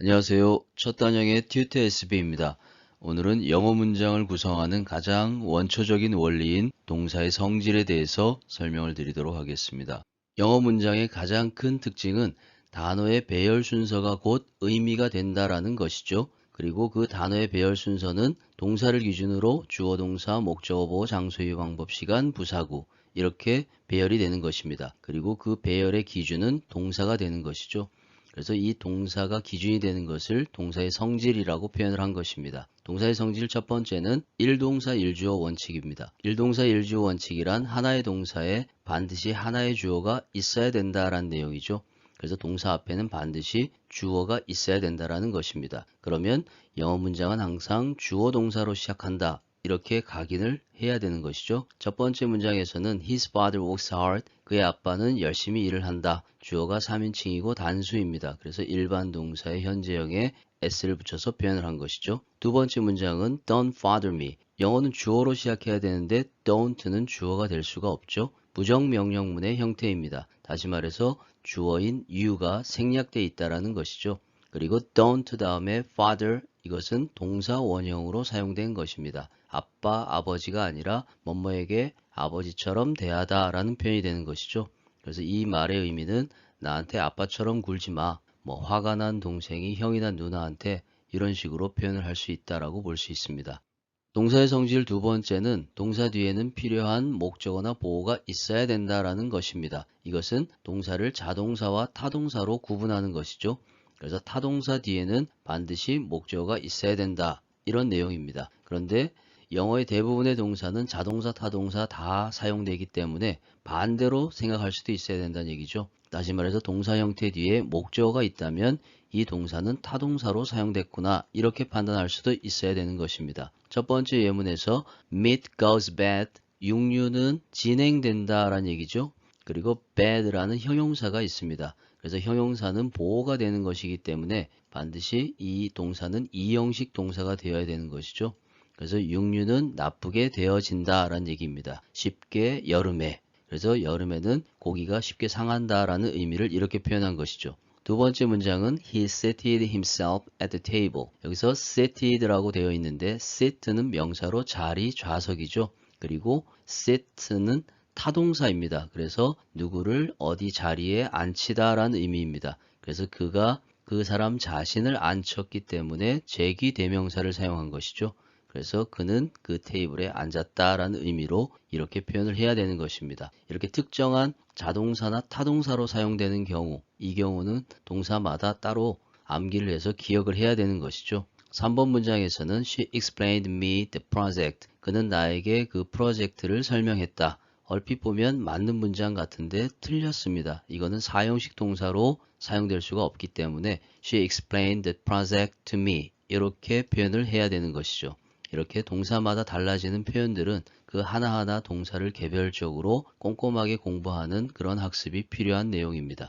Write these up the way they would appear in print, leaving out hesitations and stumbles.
안녕하세요. 첫 단형의 튜터 SB입니다. 오늘은 영어 문장을 구성하는 가장 원초적인 원리인 동사의 성질에 대해서 설명을 드리도록 하겠습니다. 영어 문장의 가장 큰 특징은 단어의 배열 순서가 곧 의미가 된다라는 것이죠. 그리고 그 단어의 배열 순서는 동사를 기준으로 주어, 동사, 목적어, 보호, 장소유, 방법, 시간, 부사구 이렇게 배열이 되는 것입니다. 그리고 그 배열의 기준은 동사가 되는 것이죠. 그래서 이 동사가 기준이 되는 것을 동사의 성질이라고 표현을 한 것입니다. 동사의 성질 첫 번째는 일동사 일주어 원칙입니다. 일동사 일주어 원칙이란 하나의 동사에 반드시 하나의 주어가 있어야 된다라는 내용이죠. 그래서 동사 앞에는 반드시 주어가 있어야 된다라는 것입니다. 그러면 영어 문장은 항상 주어 동사로 시작한다. 이렇게 각인을 해야 되는 것이죠. 첫 번째 문장에서는 His father works hard. 그의 아빠는 열심히 일을 한다. 주어가 3인칭이고 단수입니다. 그래서 일반 동사의 현재형에 s를 붙여서 표현을 한 것이죠. 두 번째 문장은 Don't father me. 영어는 주어로 시작해야 되는데 don't는 주어가 될 수가 없죠. 부정명령문의 형태입니다. 다시 말해서 주어인 you가 생략되어 있다는 것이죠. 그리고 don't 다음에 father 이것은 동사 원형으로 사용된 것입니다. 아빠, 아버지가 아니라 뭐뭐에게 아버지처럼 대하다 라는 표현이 되는 것이죠. 그래서 이 말의 의미는 나한테 아빠처럼 굴지 마. 뭐 화가 난 동생이 형이나 누나한테 이런 식으로 표현을 할 수 있다라고 볼 수 있습니다. 동사의 성질 두 번째는 동사 뒤에는 필요한 목적어나 보호가 있어야 된다라는 것입니다. 이것은 동사를 자동사와 타동사로 구분하는 것이죠. 그래서 타동사 뒤에는 반드시 목적어가 있어야 된다. 이런 내용입니다. 그런데 영어의 대부분의 동사는 자동사, 타동사 다 사용되기 때문에 반대로 생각할 수도 있어야 된다는 얘기죠. 다시 말해서 동사 형태 뒤에 목적어가 있다면 이 동사는 타동사로 사용됐구나 이렇게 판단할 수도 있어야 되는 것입니다. 첫 번째 예문에서 meat goes bad, 육류는 진행된다라는 얘기죠. 그리고 bad라는 형용사가 있습니다. 그래서 형용사는 보호가 되는 것이기 때문에 반드시 이 동사는 이형식 동사가 되어야 되는 것이죠. 그래서 육류는 나쁘게 되어진다라는 얘기입니다. 쉽게 여름에. 그래서 여름에는 고기가 쉽게 상한다라는 의미를 이렇게 표현한 것이죠. 두 번째 문장은 He seated himself at the table. 여기서 seated라고 되어 있는데 sit는 명사로 자리, 좌석이죠. 그리고 sit는 타동사입니다. 그래서 누구를 어디 자리에 앉히다라는 의미입니다. 그래서 그가 그 사람 자신을 앉혔기 때문에 제기 대명사를 사용한 것이죠. 그래서 그는 그 테이블에 앉았다라는 의미로 이렇게 표현을 해야 되는 것입니다. 이렇게 특정한 자동사나 타동사로 사용되는 경우, 이 경우는 동사마다 따로 암기를 해서 기억을 해야 되는 것이죠. 3번 문장에서는 She explained me the project. 그는 나에게 그 프로젝트를 설명했다. 얼핏 보면 맞는 문장 같은데 틀렸습니다. 이거는 사형식 동사로 사용될 수가 없기 때문에 She explained the project to me. 이렇게 표현을 해야 되는 것이죠. 이렇게 동사마다 달라지는 표현들은 그 하나하나 동사를 개별적으로 꼼꼼하게 공부하는 그런 학습이 필요한 내용입니다.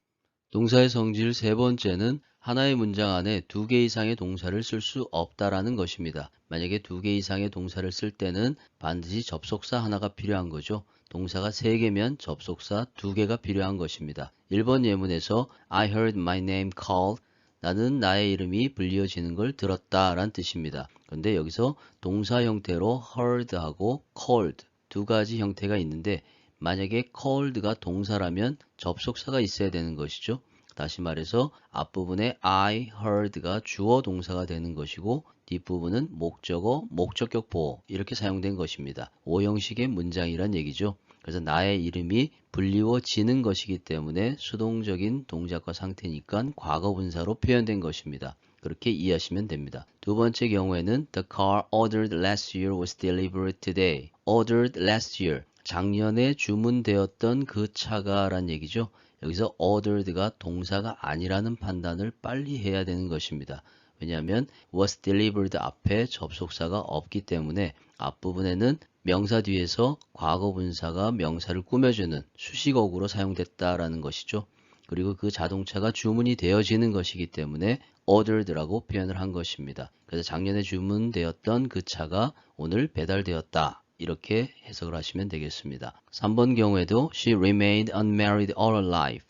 동사의 성질 세 번째는 하나의 문장 안에 두 개 이상의 동사를 쓸 수 없다라는 것입니다. 만약에 두 개 이상의 동사를 쓸 때는 반드시 접속사 하나가 필요한 거죠. 동사가 세 개면 접속사 두 개가 필요한 것입니다. 1번 예문에서 I heard my name called. 나는 나의 이름이 불리어지는 걸 들었다 라는 뜻입니다. 그런데 여기서 동사 형태로 heard하고 called 두 가지 형태가 있는데 만약에 called가 동사라면 접속사가 있어야 되는 것이죠. 다시 말해서 앞부분에 I heard가 주어 동사가 되는 것이고 뒷부분은 목적어, 목적격 보호 이렇게 사용된 것입니다. 오형식의 문장이란 얘기죠. 그래서 나의 이름이 불리워지는 것이기 때문에 수동적인 동작과 상태니까 과거분사로 표현된 것입니다. 그렇게 이해하시면 됩니다. 두 번째 경우에는 The car ordered last year was delivered today. Ordered last year. 작년에 주문되었던 그 차가 란 얘기죠. 여기서 ordered가 동사가 아니라는 판단을 빨리 해야 되는 것입니다. 왜냐하면 was delivered 앞에 접속사가 없기 때문에 앞부분에는 명사 뒤에서 과거분사가 명사를 꾸며주는 수식어구로 사용됐다라는 것이죠. 그리고 그 자동차가 주문이 되어지는 것이기 때문에 ordered라고 표현을 한 것입니다. 그래서 작년에 주문되었던 그 차가 오늘 배달되었다. 이렇게 해석을 하시면 되겠습니다. 3번 경우에도 She remained unmarried all her life.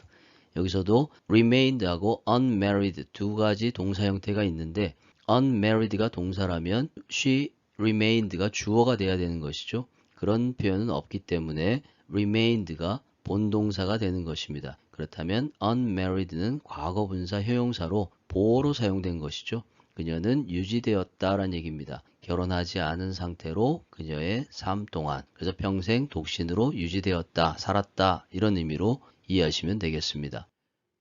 여기서도 remained하고 unmarried 두 가지 동사 형태가 있는데 unmarried가 동사라면 she remained가 주어가 돼야 되는 것이죠. 그런 표현은 없기 때문에 remained가 본동사가 되는 것입니다. 그렇다면 unmarried는 과거분사 형용사로 보어로 사용된 것이죠. 그녀는 유지되었다라는 얘기입니다. 결혼하지 않은 상태로 그녀의 삶 동안, 그래서 평생 독신으로 유지되었다, 살았다 이런 의미로 이해하시면 되겠습니다.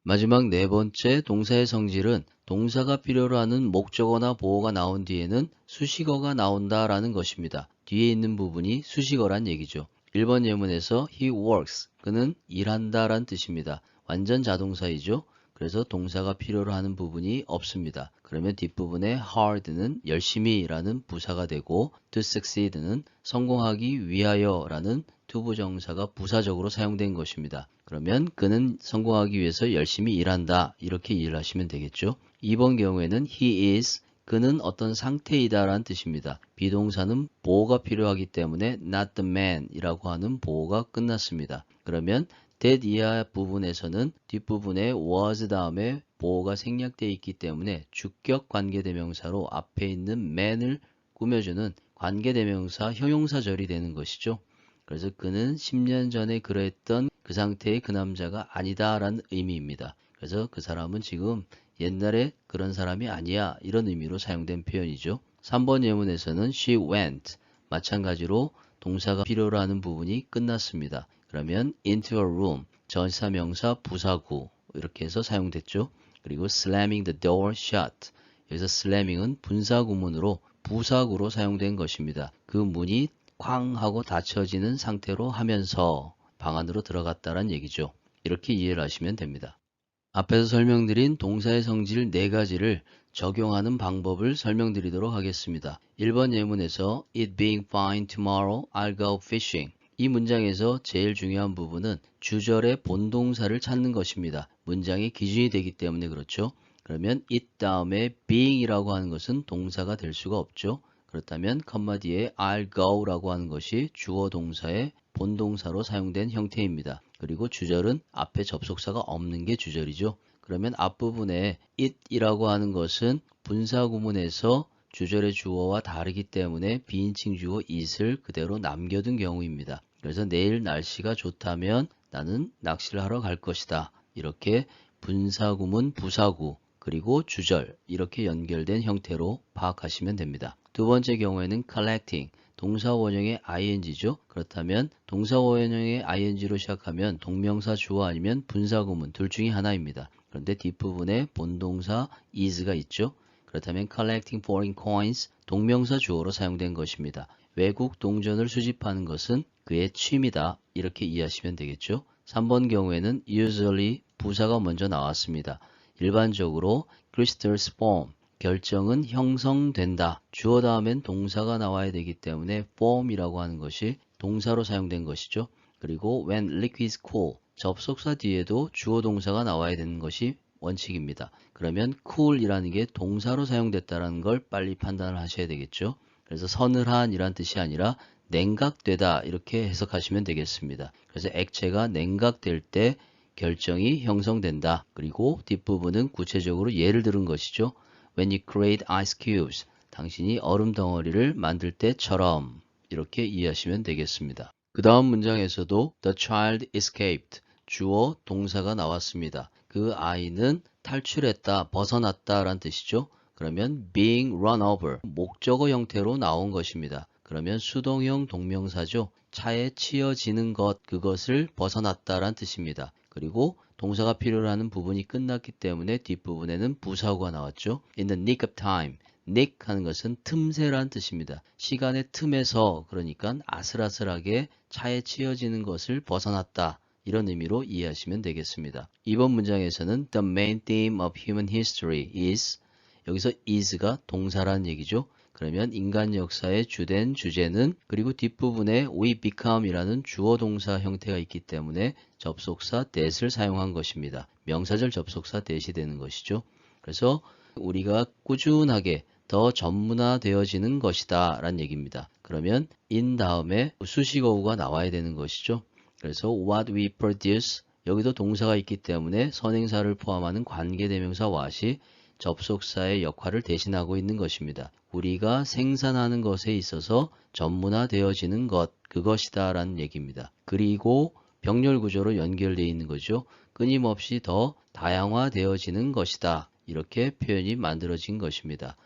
마지막 네 번째 동사의 성질은 동사가 필요로 하는 목적어나 보어가 나온 뒤에는 수식어가 나온다라는 것입니다. 뒤에 있는 부분이 수식어란 얘기죠. 1번 예문에서 he works, 그는 일한다란 뜻입니다. 완전 자동사이죠. 그래서 동사가 필요로 하는 부분이 없습니다. 그러면 뒷부분에 hard는 열심히라는 부사가 되고 to succeed는 성공하기 위하여라는 투부정사가 부사적으로 사용된 것입니다. 그러면 그는 성공하기 위해서 열심히 일한다 이렇게 이해를 하시면 되겠죠. 2번 경우에는 he is, 그는 어떤 상태이다 라는 뜻입니다. 비동사는 보호가 필요하기 때문에 not the man 이라고 하는 보호가 끝났습니다. 그러면 that 이하 부분에서는 뒷부분에 was 다음에 보호가 생략되어 있기 때문에 주격 관계대명사로 앞에 있는 man을 꾸며주는 관계대명사 형용사절이 되는 것이죠. 그래서 그는 10년 전에 그러했던 그 상태의 그 남자가 아니다 라는 의미입니다. 그래서 그 사람은 지금 옛날에 그런 사람이 아니야 이런 의미로 사용된 표현이죠. 3번 예문에서는 she went, 마찬가지로 동사가 필요로 하는 부분이 끝났습니다. 그러면 into a room, 전치사명사 부사구 이렇게 해서 사용됐죠. 그리고 slamming the door shut, 여기서 slamming은 분사구문으로 부사구로 사용된 것입니다. 그 문이 쾅 하고 닫혀지는 상태로 하면서 방 안으로 들어갔다는 얘기죠. 이렇게 이해를 하시면 됩니다. 앞에서 설명드린 동사의 성질 4가지를 적용하는 방법을 설명드리도록 하겠습니다. 1번 예문에서 It being fine tomorrow, I'll go fishing. 이 문장에서 제일 중요한 부분은 주절의 본동사를 찾는 것입니다. 문장의 기준이 되기 때문에 그렇죠. 그러면 it 다음에 being이라고 하는 것은 동사가 될 수가 없죠. 그렇다면 컴마 뒤에 I'll go라고 하는 것이 주어 동사의 본동사로 사용된 형태입니다. 그리고 주절은 앞에 접속사가 없는 게 주절이죠. 그러면 앞부분에 it이라고 하는 것은 분사구문에서 주절의 주어와 다르기 때문에 비인칭 주어 it을 그대로 남겨둔 경우입니다. 그래서 내일 날씨가 좋다면 나는 낚시를 하러 갈 것이다. 이렇게 분사구문, 부사구, 그리고 주절 이렇게 연결된 형태로 파악하시면 됩니다. 두 번째 경우에는 collecting, 동사 원형의 ing죠. 그렇다면 동사 원형의 ing로 시작하면 동명사 주어 아니면 분사구문 둘 중에 하나입니다. 그런데 뒷부분에 본동사 is가 있죠. 그렇다면 collecting foreign coins, 동명사 주어로 사용된 것입니다. 외국 동전을 수집하는 것은 그의 취미다. 이렇게 이해하시면 되겠죠. 3번 경우에는 usually 부사가 먼저 나왔습니다. 일반적으로 crystals form, 결정은 형성된다. 주어 다음엔 동사가 나와야 되기 때문에 form이라고 하는 것이 동사로 사용된 것이죠. 그리고 when liquid is cool, 접속사 뒤에도 주어 동사가 나와야 되는 것이 원칙입니다. 그러면 cool이라는 게 동사로 사용됐다는 걸 빨리 판단을 하셔야 되겠죠. 그래서 서늘한 이란 뜻이 아니라 냉각되다 이렇게 해석하시면 되겠습니다. 그래서 액체가 냉각될 때 결정이 형성된다. 그리고 뒷부분은 구체적으로 예를 들은 것이죠. When you create ice cubes, 당신이 얼음 덩어리를 만들 때처럼 이렇게 이해하시면 되겠습니다. 그 다음 문장에서도 the child escaped, 주어 동사가 나왔습니다. 그 아이는 탈출했다, 벗어났다 라는 뜻이죠. 그러면 being run over, 목적어 형태로 나온 것입니다. 그러면 수동형 동명사죠. 차에 치여지는 것, 그것을 벗어났다라는 뜻입니다. 그리고 동사가 필요로 하는 부분이 끝났기 때문에 뒷부분에는 부사구가 나왔죠. In the nick of time. nick 하는 것은 틈새라는 뜻입니다. 시간의 틈에서, 그러니까 아슬아슬하게 차에 치여지는 것을 벗어났다. 이런 의미로 이해하시면 되겠습니다. 이번 문장에서는 the main theme of human history is, 여기서 is가 동사라는 얘기죠. 그러면 인간 역사의 주된 주제는, 그리고 뒷부분에 we become 이라는 주어 동사 형태가 있기 때문에 접속사 that을 사용한 것입니다. 명사절 접속사 that이 되는 것이죠. 그래서 우리가 꾸준하게 더 전문화되어지는 것이다 라는 얘기입니다. 그러면 in 다음에 수식어구가 나와야 되는 것이죠. 그래서 what we produce 여기도 동사가 있기 때문에 선행사를 포함하는 관계대명사 what이 접속사의 역할을 대신하고 있는 것입니다. 우리가 생산하는 것에 있어서 전문화되어지는 것, 그것이다 라는 얘기입니다. 그리고 병렬 구조로 연결되어 있는 거죠. 끊임없이 더 다양화되어지는 것이다. 이렇게 표현이 만들어진 것입니다.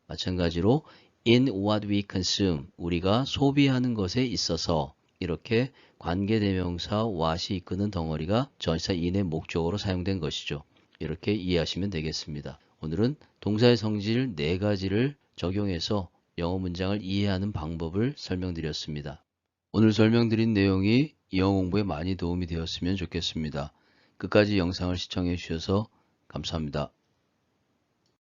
마찬가지로 in what we consume, 우리가 소비하는 것에 있어서 이렇게 관계대명사 what이 이끄는 덩어리가 전치사 in의 목적어로 사용된 것이죠. 이렇게 이해하시면 되겠습니다. 오늘은 동사의 성질 4가지를 적용해서 영어 문장을 이해하는 방법을 설명드렸습니다. 오늘 설명드린 내용이 영어 공부에 많이 도움이 되었으면 좋겠습니다. 끝까지 영상을 시청해 주셔서 감사합니다.